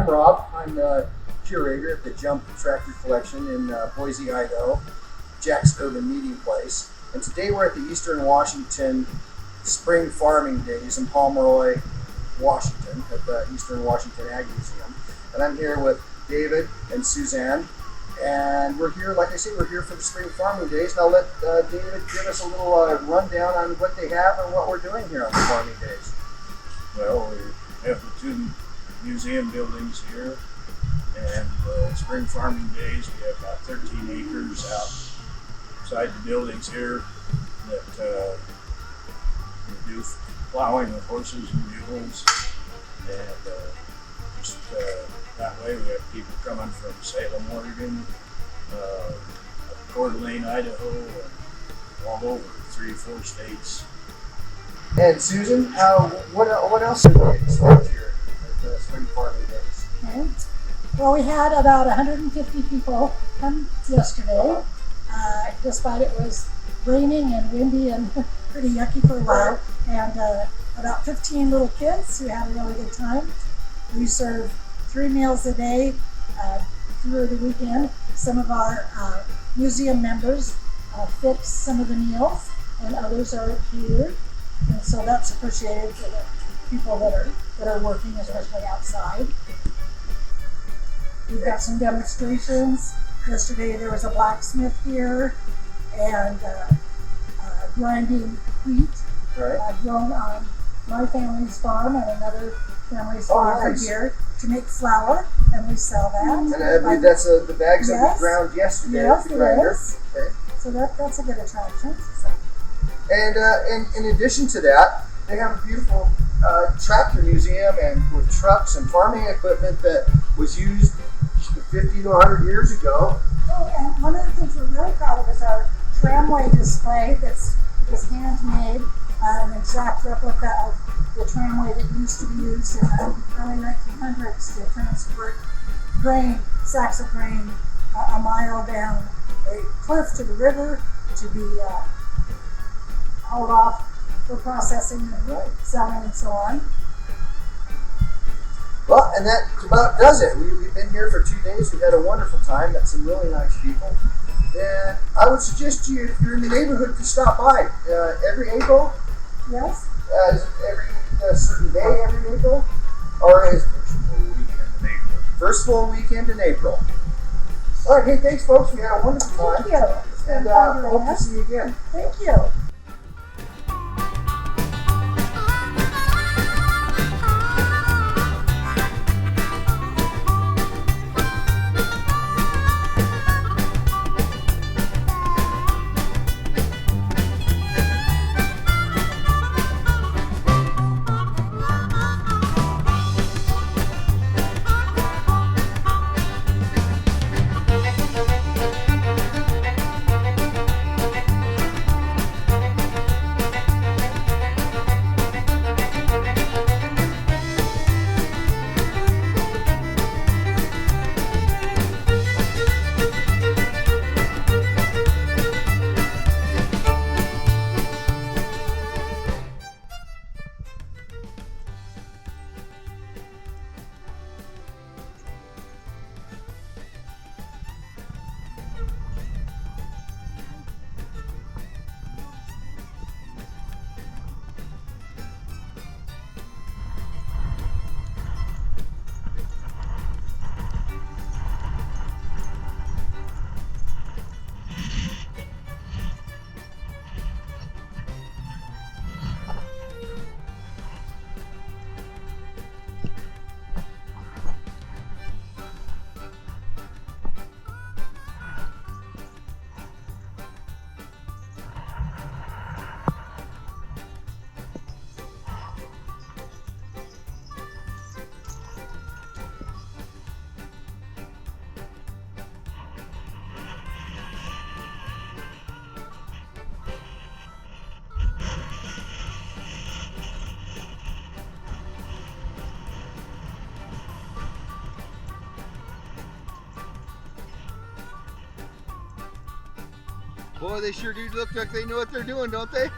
I'm Rob. I'm the curator at the Jump Tractor Collection in Boise, Idaho, Jack's Urban Meeting Place. And today we're at the Eastern Washington Spring Farming Days in Pomeroy, Washington, at the Eastern Washington Ag Museum. And I'm here with David and Suzanne. And we're here, like I say, we're here for the Spring Farming Days. Now let David give us a little rundown on what they have and what we're doing here on the Farming Days. Well, we have the two museum buildings here, and Spring Farming Days, we have about 13 acres outside the buildings here that we do plowing with horses and mules, and just that way we have people coming from Salem, Oregon, Coeur d'Alene, Idaho, and all over 3-4 states. And Susan, what else did we expect here at the Spring Farming Days? Okay. Well, we had about 150 people come yesterday. Despite it was raining and windy and pretty yucky for a while, and about 15 little kids who had a really good time. We serve 3 meals a day through the weekend. Some of our museum members fix some of the meals, and others are here. And so that's appreciated for the people that are working, especially outside. We've got some demonstrations. Yesterday there was a blacksmith here and grinding wheat grown on my family's farm and another family's farm from here to make flour, and we sell that. And I believe that's the bags that we ground yesterday. Yes, it is. Okay. So that's a good attraction. So. And in addition to that, they have a beautiful tractor museum and with trucks and farming equipment that was used 50 to 100 years ago. Oh, and one of the things we're really proud of is our tramway display that's handmade, an exact replica of the tramway that used to be used in the early 1900s to transport grain, sacks of grain, a mile down a cliff to the river to be hauled off for processing and selling and so on. Well, and that about does it. We've been here for 2 days. We've had a wonderful time. Met some really nice people. And I would suggest you, if you're in the neighborhood, to stop by every April. Yes. Is it every certain day every April? Or is First full weekend in April. first full weekend in April? All right. Hey, thanks, folks. We had a wonderful time. Thank you. And hope to see you again. Thank you. Boy, they sure do look like they know what they're doing, don't they?